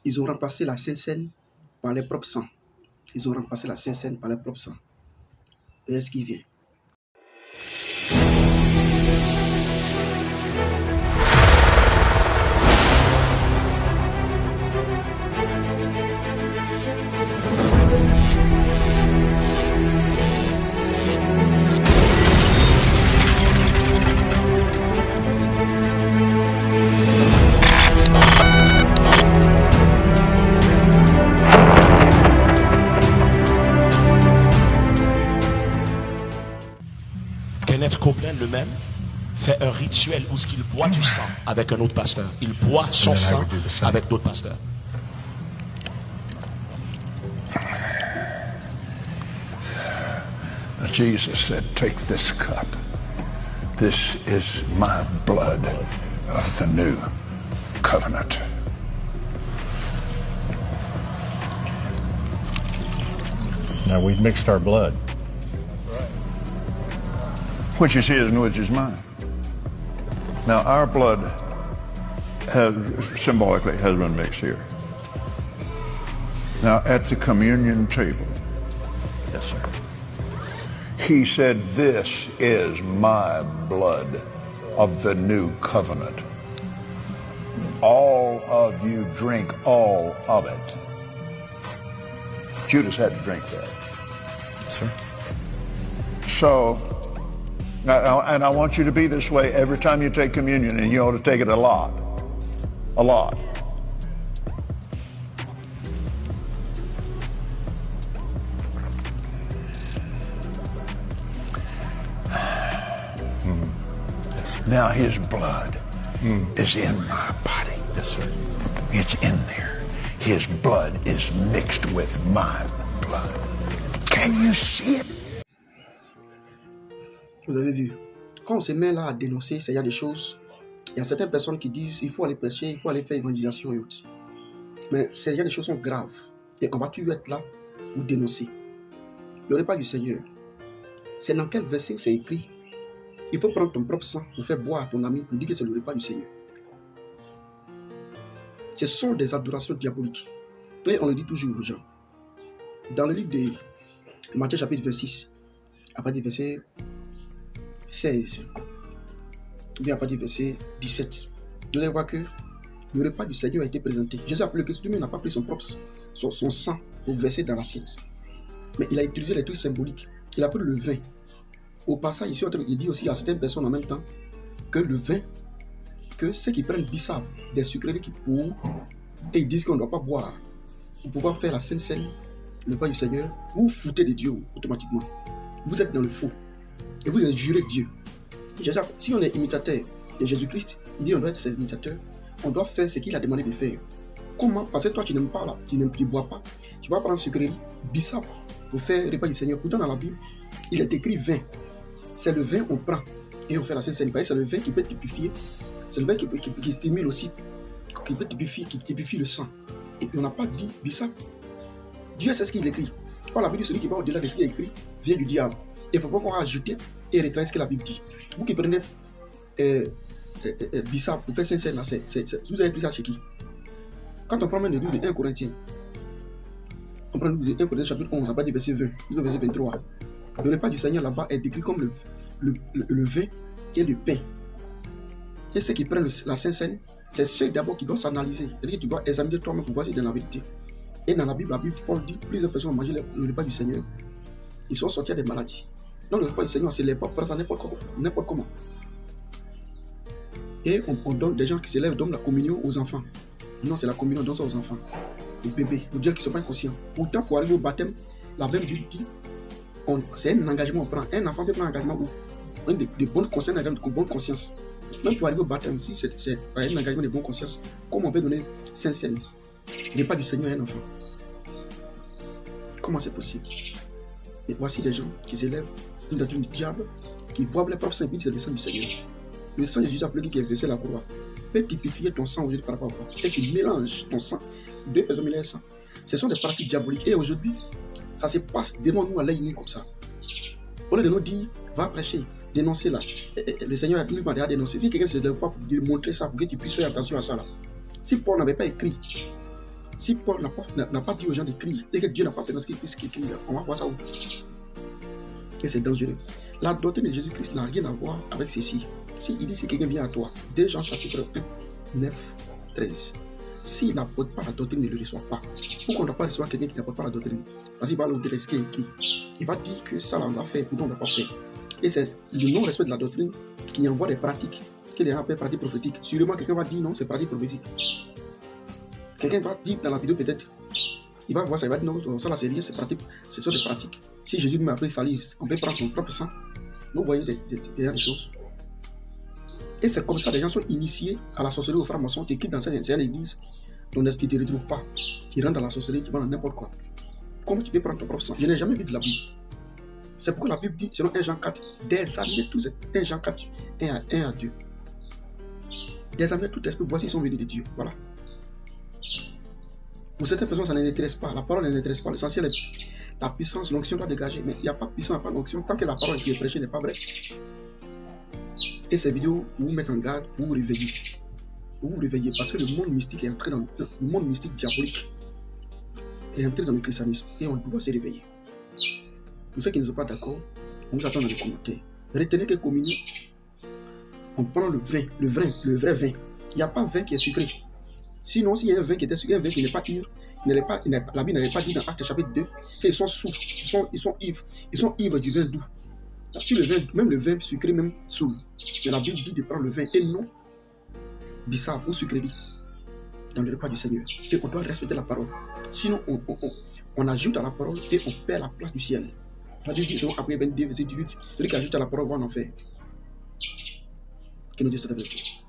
Ils ont remplacé la Sainte Seine par leur propre sang. Ils ont remplacé la Sainte Seine par leur propre sang. Regardez ce qui vient. Kenneth Copeland lui-même fait un rituel où il boit du sang avec un autre pasteur. Il boit son sang avec d'autres pasteurs. Jesus said, take this cup. This is my blood of the new covenant. Now we've mixed our blood. Which is his and which is mine. Now our blood symbolically has been mixed here. Now at the communion table, Yes, sir. he said, this is my blood of the new covenant. All of you drink all of it. Judas had to drink that. Yes, sir. So, and I want you to be this way every time you take communion, and you ought to take it a lot. A lot. Now his blood is in my body. Yes, sir. It's in there. His blood is mixed with my blood. Can you see it? Vous avez vu, quand on se met là à dénoncer ce genre de choses, il y a certaines personnes qui disent il faut aller prêcher, il faut aller faire évangélisation et autres. Mais ces genre de choses sont graves. Et on va toujours être là pour dénoncer. Le repas du Seigneur, c'est dans quel verset où c'est écrit il faut prendre ton propre sang pour faire boire à ton ami pour dire que c'est le repas du Seigneur. Ce sont des adorations diaboliques. Et on le dit toujours aux gens. Dans le livre de Matthieu chapitre 26, à partir du verset 16, ou bien à partir du verset 17, vous allez voir que le repas du Seigneur a été présenté. Jésus a appelé le Christ lui-même n'a pas pris son sang pour verser dans l'assiette. Mais il a utilisé les trucs symboliques. Il a pris le vin. Au passage, il dit aussi à certaines personnes en même temps que le vin, que ceux qui prennent bissap, des sucreries qui pourrent, et ils disent qu'on ne doit pas boire pour pouvoir faire la Sainte Seine, le repas du Seigneur, vous foutez de Dieu automatiquement. Vous êtes dans le faux. Et vous jurez Dieu. Si on est imitateur de Jésus-Christ, il dit on doit être ses imitateurs, on doit faire ce qu'il a demandé de faire. Comment? Parce que toi tu n'aimes pas là, tu ne bois pas, tu vas prendre sucrerie, bissap pour faire le repas du Seigneur. Pourtant dans la Bible, il est écrit vin. C'est le vin on prend et on fait la Sainte Seine. C'est le vin qui peut typifier, c'est le vin qui stimule aussi, qui peut typifier, qui typifie le sang. Et on n'a pas dit bissap. Dieu sait ce qu'il écrit. Par la Bible, celui qui va au-delà de ce qui est écrit vient du diable. Il ne faut pas qu'on ajoute et retrace ce que la Bible dit. Vous qui prenez bissap pour faire Sainte Seine, vous avez pris ça chez qui? Quand on prend même le livre de 1 Corinthiens, on prend le livre de 1 Corinthiens chapitre 11, à partir du verset 20, jusqu'au verset 23. Le repas du Seigneur là-bas est décrit comme le vin et le pain. Et ceux qui prennent la Sainte Seine, c'est ceux d'abord qui doivent s'analyser. C'est-à-dire que tu dois examiner toi-même pour voir si c'est dans la vérité. Et dans la Bible, Paul dit plusieurs personnes ont mangé le repas du Seigneur. Ils sont sortis des maladies. Donc le repas du Seigneur, c'est les pas prendre n'importe comment. Et on donne des gens qui s'élèvent, donnent la communion aux enfants. Non, c'est la communion, on donne ça aux enfants, aux bébés, aux gens qui ne sont pas inconscients. Pourtant, pour arriver au baptême, la même Bible dit c'est un engagement qu'on prend. Un enfant peut prendre un engagement où de bonne conscience, de bonne conscience. Même pour arriver au baptême, si c'est un engagement de bonne conscience, comment on peut donner Sainte Seine, le repas du Seigneur à un enfant? Comment c'est possible? Et voici des gens qui s'élèvent une doctrine du diable, qui boivent les propres sang et puis c'est le sang du Seigneur. Le sang de Jésus appelé qui est versé à la croix peut typifier ton sang aujourd'hui par rapport à quoi? Et tu mélanges ton sang, deux personnes mélangent sang. Ce sont des pratiques diaboliques. Et aujourd'hui, ça se passe devant nous à l'œil nu comme ça. Au lieu de nous dire, va prêcher, dénoncer là. Le Seigneur a dit, lui m'a dénoncé. Si quelqu'un ne se lève pas pour lui montrer ça, pour que tu puisses faire attention à ça là. Si Paul n'avait pas écrit Si Paul n'a pas dit aux gens d'écrire et que Dieu n'a pas permis qu'ils puissent écrire, on va voir ça où. Et c'est dangereux. La doctrine de Jésus-Christ n'a rien à voir avec ceci. S'il dit si quelqu'un vient à toi, 2 Jean chapitre 1, 9, 13. S'il n'apporte pas la doctrine, ne le reçoit pas. Pourquoi on ne doit pas recevoir quelqu'un qui n'apporte pas la doctrine? Parce qu'il va le dire ce qui est écrit. Il va dire que ça, on va faire, ou non, on ne va pas faire. Et c'est le non-respect de la doctrine qui envoie des pratiques, que les gens appellent pratiques prophétiques. Sûrement, quelqu'un va dire non, c'est pratique prophétique. Quelqu'un va dire dans la vidéo peut-être, il va voir ça, il va dire non, ça là c'est rien, c'est pratique, ce sont des pratiques. Si Jésus m'a appris salive, on peut prendre son propre sang. Vous voyez des choses. Et c'est comme ça, les gens sont initiés à la sorcellerie, aux francs-maçons, tu quittes dans cette église, ton esprit ne te retrouve pas. Tu rentres dans la sorcellerie, tu vas dans n'importe quoi. Comment tu peux prendre ton propre sang? Je n'ai jamais vu de la Bible. C'est pourquoi la Bible dit, selon 1 Jean 4, d'examiner tous 1 Jean 4, 1 à Dieu. D'examiner tout esprit, voici ils sont venus de Dieu. Voilà. Pour certaines personnes, ça ne les intéresse pas. La parole ne les intéresse pas. L'essentiel est la puissance, l'onction doit dégager. Mais il n'y a pas de puissance, il n'y a pas d'onction. Tant que la parole qui est prêchée n'est pas vraie. Et ces vidéos vous mettent en garde pour vous réveiller. Vous vous réveillez parce que le monde mystique est entré dans le monde mystique diabolique est entré dans le christianisme et on doit se réveiller. Pour ceux qui ne sont pas d'accord, on vous attend dans les commentaires. Retenez que communier, on prend le vin, le vrai vin. Il n'y a pas vin qui est sucré. Sinon, s'il y a un vin qui était sucré, un vin qui n'est pas ivre, la Bible n'avait pas dit dans Actes chapitre 2 qu'ils sont sous, ils sont ivres du vin doux. Si le vin, même le vin sucré, même saoule. Mais la Bible dit de prendre le vin et non bissap ou sucré dans le repas du Seigneur. Et on doit respecter la parole. Sinon, on ajoute à la parole et on perd la place du ciel. La Bible dit, après 22, verset 18, celui qui ajoute à la parole va en enfer. Que nous Dieu soit avec vous.